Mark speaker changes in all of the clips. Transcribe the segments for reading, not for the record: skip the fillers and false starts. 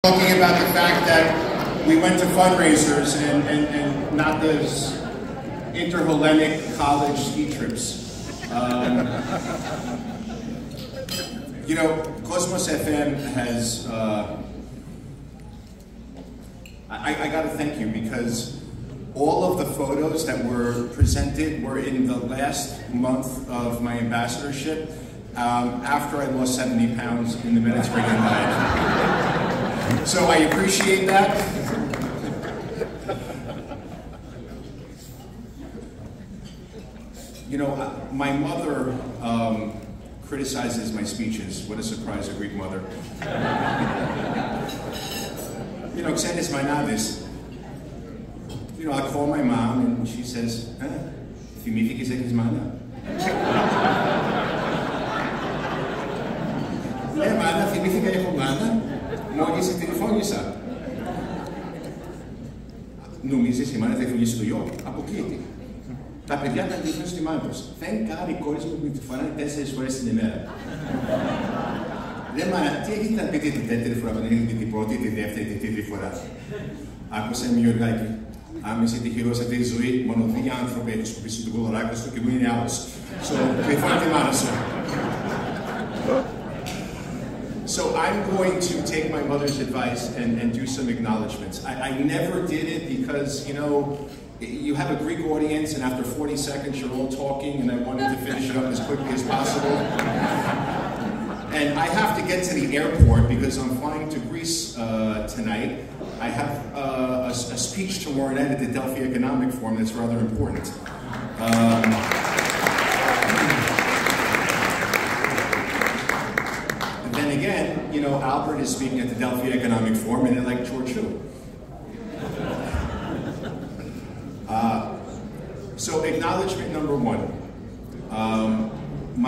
Speaker 1: Talking about the fact that we went to fundraisers and not those interhellenic college ski trips. You know, Cosmos FM has, I gotta thank you, because all of the photos that were presented were in the last month of my ambassadorship, after I lost 70 pounds in the Mediterranean diet. So I appreciate that. You know, my mother criticizes my speeches. What a surprise, a Greek mother. You know, ξέρεις μανάδες. You know, I call my mom and she says, θυμήθηκες έχεις μάνα? Ναι, μάνα, θυμήθηκα έχω μάνα. Μόλις σε τηλεφώνησα. Νομίζεις η μάνα θα φυγήσει στο γιο? Αποκλείεται. Τα παιδιά τα δείχνουν στη μάνα τους. Thank God οι κόρες μου τη φοράνε 4 φορές την ημέρα. Ρε μάνα, τι έχετε να πείτε την τέταρτη φορά που δεν έχετε την πρώτη, τη δεύτερη, τη τρίτη φορά? Άκουσα με Γιωργάκη. Άμα είσαι τυχερός σε αυτή τη ζωή, μόνο 2 άνθρωποι έχουν σκοπίσει τον κολοράκο σου και μου είναι άλλος. So, κρυφώνει τη μάνα σου. So I'm going to take my mother's advice and do some acknowledgments. I never did it because, you know, you have a Greek audience and after 40 seconds you're all talking and I wanted to finish it up as quickly as possible. And I have to get to the airport because I'm flying to Greece tonight. I have a speech tomorrow night at the Delphi Economic Forum that's rather important. Then again, you know, Albert is speaking at the Delphi Economic Forum and they're like George who? So acknowledgement number 1.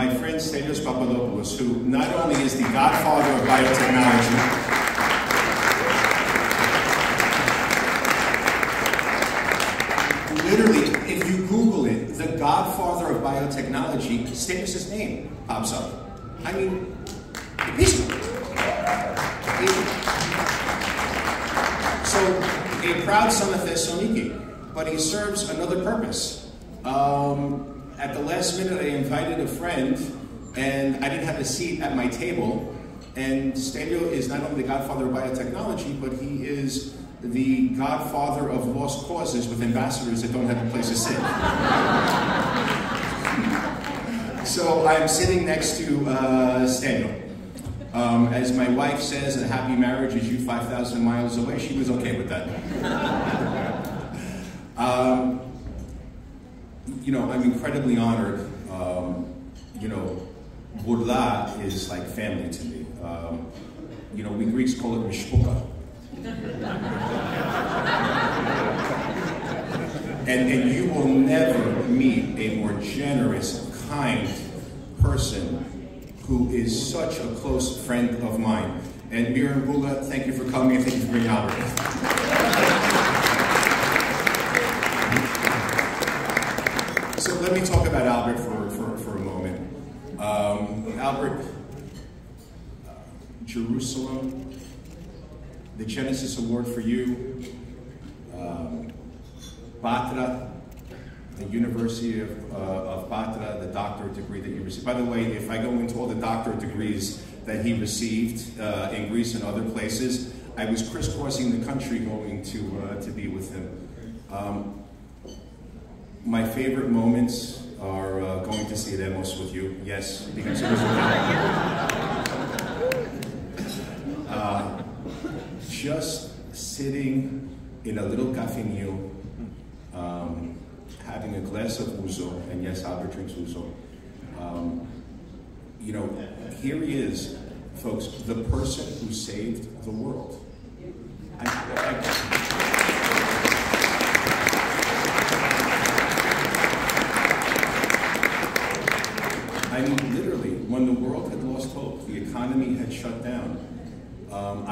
Speaker 1: My friend Stelios Papadopoulos, who not only is the godfather of biotechnology, literally, if you Google it, the godfather of biotechnology, Stelios' name pops up. I mean, so, a proud son of Thessaloniki, but he serves another purpose. At the last minute, I invited a friend, and I didn't have a seat at my table. And Stelio is not only the godfather of biotechnology, but he is the godfather of lost causes with ambassadors that don't have a place to sit. So I'm sitting next to Stelio. As my wife says, a happy marriage is you 5,000 miles away. She was okay with that. You know, I'm incredibly honored. You know, Burlá is like family to me. You know, we Greeks call it mishpucha. And you will never meet a more generous, kind person who is such a close friend of mine. And Miriam Bula, thank you for coming and thank you for bringing Albert. So let me talk about Albert for a moment. Albert, Jerusalem, the Genesis Award for you, Batra, the University of Batra, the doctorate degree that you received. By the way, if I go into all the doctorate degrees that he received in Greece and other places, I was crisscrossing the country going to be with him. My favorite moments are going to see Demos with you. Yes, because it was just sitting in a little cafeteria, having a glass of ouzo, and yes, Albert drinks ouzo. You know, here he is, folks, the person who saved the world. I mean, literally, when the world had lost hope, the economy had shut down,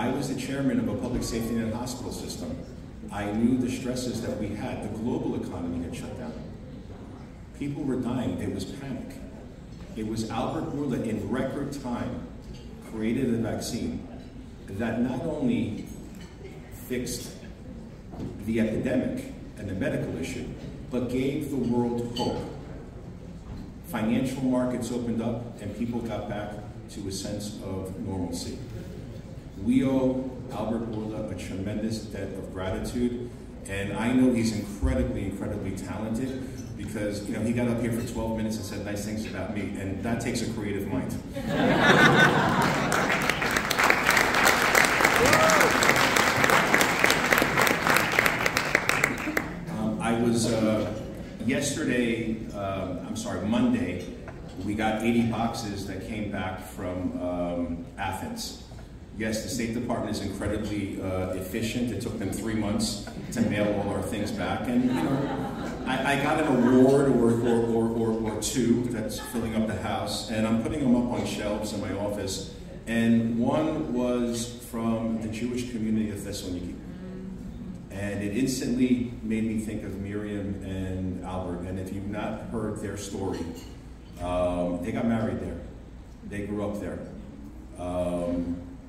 Speaker 1: I was the chairman of a public safety net hospital system. I knew the stresses that we had. The global economy had shut down. People were dying. There was panic. It was Albert Bουρλά in record time created a vaccine that not only fixed the epidemic and the medical issue, but gave the world hope. Financial markets opened up and people got back to a sense of normalcy. We owe Albertd Burlá a tremendous debt of gratitude, and I know he's incredibly, incredibly talented because, you know, he got up here for 12 minutes and said nice things about me, and that takes a creative mind. Monday, we got 80 boxes that came back from Athens. Yes, the State Department is incredibly efficient. It took them 3 months to mail all our things back, and you know, I got an award or two that's filling up the house, and I'm putting them up on shelves in my office. And one was from the Jewish community of Thessaloniki, and it instantly made me think of Miriam and Albert. And if you've not heard their story, they got married there. They grew up there.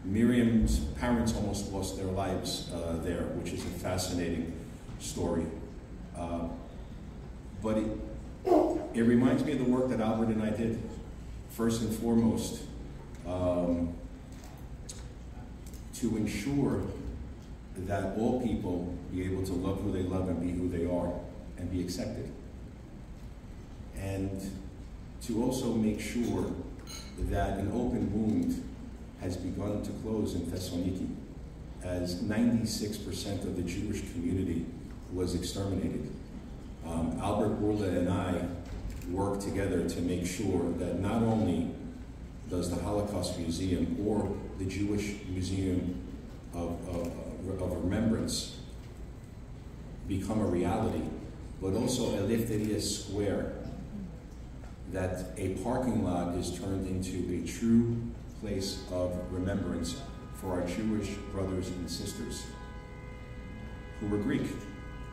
Speaker 1: Miriam's parents almost lost their lives there, which is a fascinating story. But it reminds me of the work that Albert and I did. First and foremost, to ensure that all people be able to love who they love and be who they are and be accepted. And to also make sure that an open wound has begun to close in Thessaloniki, as 96% of the Jewish community was exterminated. Albertd Burlá and I worked together to make sure that not only does the Holocaust Museum or the Jewish Museum of Remembrance become a reality, but also Eleftheria Square, that a parking lot is turned into a true place of remembrance for our Jewish brothers and sisters who were Greek.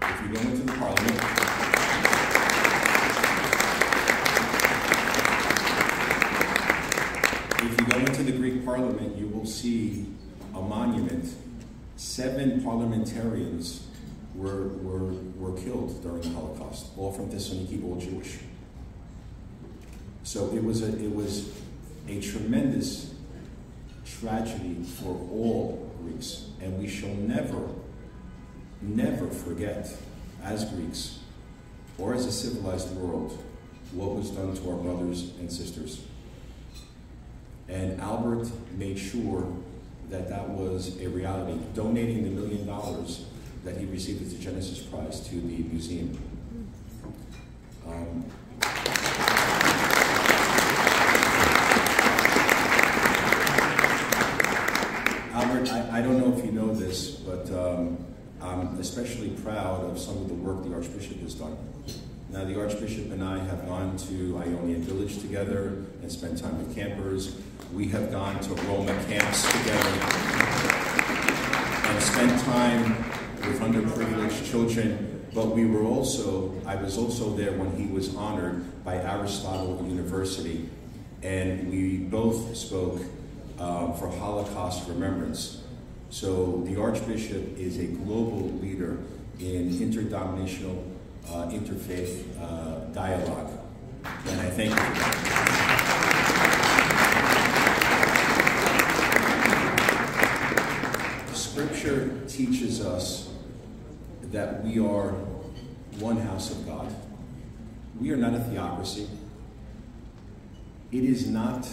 Speaker 1: If you go into the parliament, if you go into the Greek parliament, you will see a monument. 7 parliamentarians were killed during the Holocaust, all from Thessaloniki, all Jewish. So it was a tremendous tragedy for all Greeks, and we shall never, never forget, as Greeks, or as a civilized world, what was done to our brothers and sisters. And Albert made sure that that was a reality, donating the $1 million that he received as the Genesis Prize to the museum. Albert, I don't know if you know this, but I'm especially proud of some of the work the Archbishop has done. Now, the Archbishop and I have gone to Ionian Village together and spent time with campers. We have gone to Roma camps together and spent time with underprivileged children. But I was also there when he was honored by Aristotle University, and we both spoke for Holocaust remembrance. So the Archbishop is a global leader in interdenominational, interfaith dialogue, and I thank you for that. Scripture teaches us that we are one house of God. We are not a theocracy. It is not,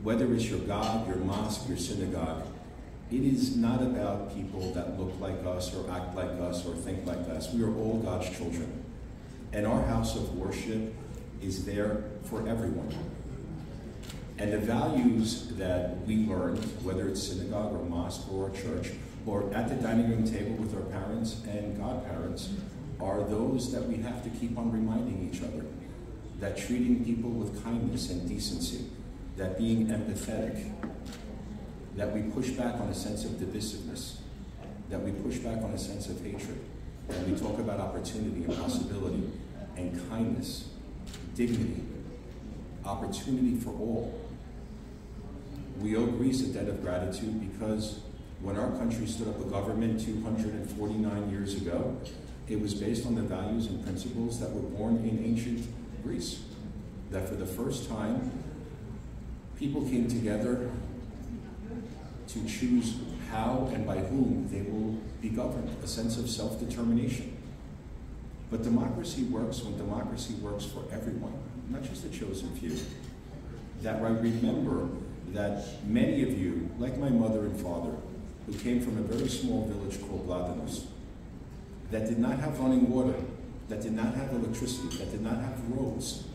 Speaker 1: whether it's your God, your mosque, your synagogue, it is not about people that look like us or act like us or think like us. We are all God's children. And our house of worship is there for everyone. And the values that we learned, whether it's synagogue or mosque or church, or at the dining room table with our parents and godparents, are those that we have to keep on reminding each other. That treating people with kindness and decency, that being empathetic, that we push back on a sense of divisiveness, that we push back on a sense of hatred, and we talk about opportunity and possibility and kindness, dignity, opportunity for all. We owe Greece a debt of gratitude because
Speaker 2: When our country stood up a government 249 years ago, it was based on the values and principles that were born in ancient Greece. That for the first time, people came together to choose how and by whom they will be governed, a sense of self-determination. But democracy works when democracy works for everyone, not just the chosen few. That I remember that many of you, like my mother and father, who came from a very small village called Bladanos, that did not have running water, that did not have electricity, that did not have roads,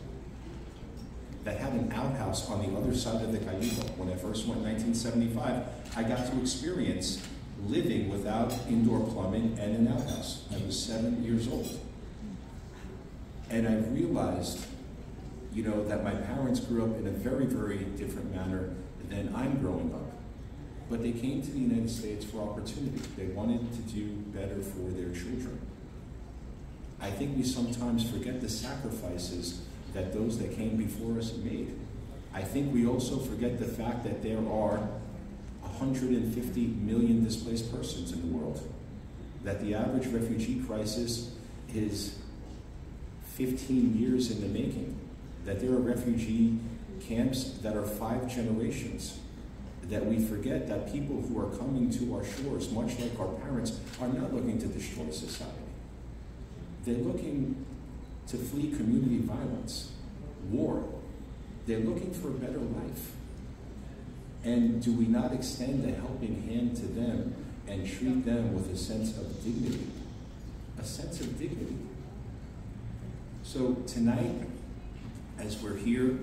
Speaker 2: that had an outhouse on the other side of the Cayuga. When I first went in 1975, I got to experience living without indoor plumbing and an outhouse. I was 7 years old. And I realized, you know, that my parents grew up in a very, very different manner than I'm growing up. But they came to the United States for opportunity. They wanted to do better for their children. I think we sometimes forget the sacrifices that those that came before us made. I think we also forget the fact that there are 150 million displaced persons in the world, that the average refugee crisis is 15 years in the making, that there are refugee camps that are 5 generations, that we forget that people who are coming to our shores, much like our parents, are not looking to destroy society. They're looking to flee community violence, war. They're looking for a better life. And do we not extend a helping hand to them and treat them with a sense of dignity? A sense of dignity. So tonight, as we're here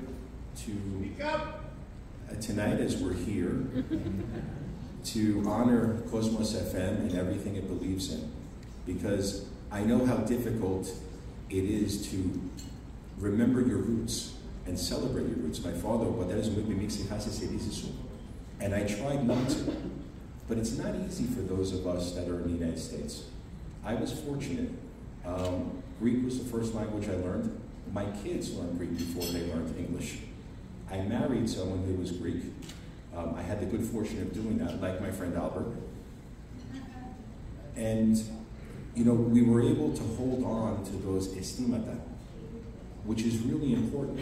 Speaker 2: to honor Cosmos FM and everything it believes in, because I know how difficult it is to remember your roots and celebrate your roots. My father, and I tried not to, but it's not easy for those of us that are in the United States. I was fortunate. Greek was the first language I learned. My kids learned Greek before they learned English. I married someone who was Greek. I had the good fortune of doing that, like my friend Albert. And, you know, we were able to hold on to those estimata, which is really important.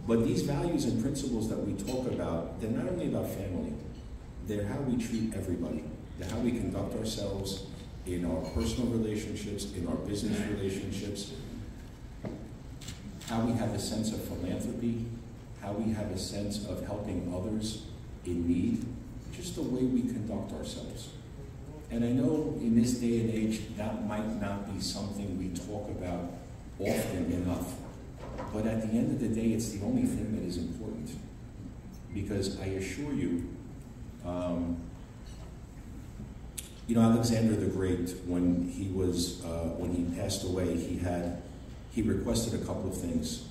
Speaker 2: But these values and principles that we talk about, they're not only about family, they're how we treat everybody. They're how we conduct ourselves in our personal relationships, in our business relationships, how we have a sense of philanthropy, how we have a sense of helping others in need, just the way we conduct ourselves. And I know in this day and age, that might not be something we talk about often enough. But at the end of the day, it's the only thing that is important. Because I assure you, you know, Alexander the Great, when he passed away, he requested a couple of things.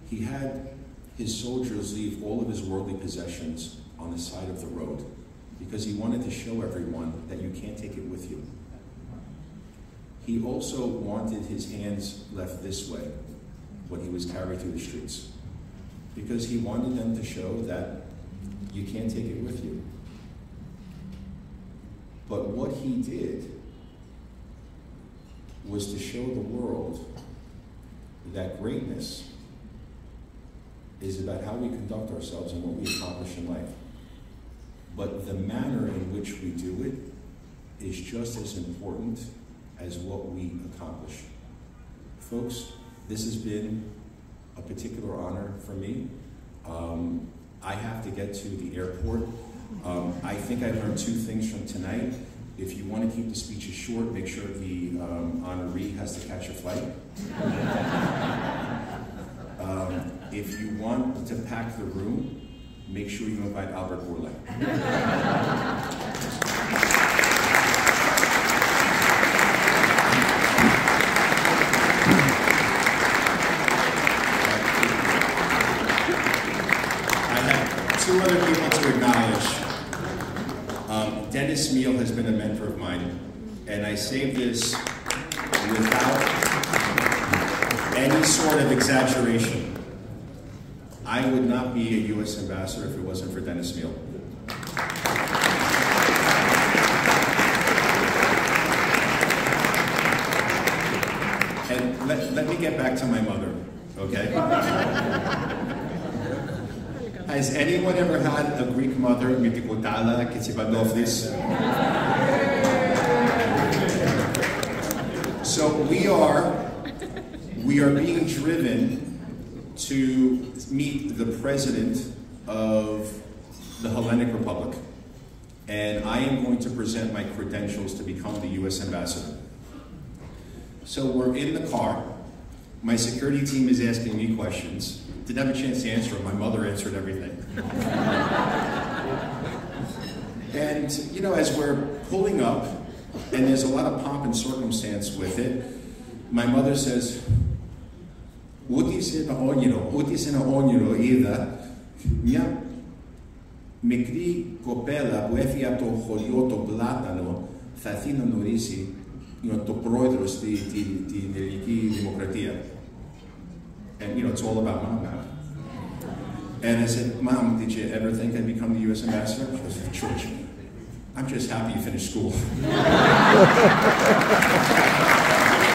Speaker 2: He had his soldiers leave all of his worldly possessions on the side of the road, because he wanted to show everyone that you can't take it with you. He also wanted his hands left this way when he was carried through the streets, because he wanted them to show that you can't take it with you. But what he did was to show the world that greatness is about how we conduct ourselves and what we accomplish in life. But the manner in which we do it is just as important as what we accomplish. Folks, this has been a particular honor for me. I have to get to the airport. I think I learned 2 things from tonight. If you want to keep the speeches short, make sure the honoree has to catch a flight. If you want to pack the room, make sure you invite Albertd Burlá. I have 2 other people to acknowledge. Dennis Meal has been a mentor of mine, and I say this without any sort of exaggeration. I would not be a U.S. ambassador if it wasn't for Dennis Meal.
Speaker 1: back to my mother, okay? Has anyone ever had a Greek mother? So we are being driven to meet the president of the Hellenic Republic. And I am going to present my credentials to become the U.S. ambassador. So we're in the car. My security team is asking me questions. Didn't have a chance to answer them. My mother answered everything. And, you know, as we're pulling up, and there's a lot of pomp and circumstance with it, my mother says, «Ούτις ένα όνειρο είδα μια μικρή κοπέλα που έφυγε από το χωριό το Πλάτανο, θα έρθει να γνωρίσει το πρόεδρο στην ελληνική δημοκρατία». And, you know, it's all about mom now. And I said, Mom, did you ever think I'd become the U.S. ambassador? She goes, George, I'm just happy you finished school.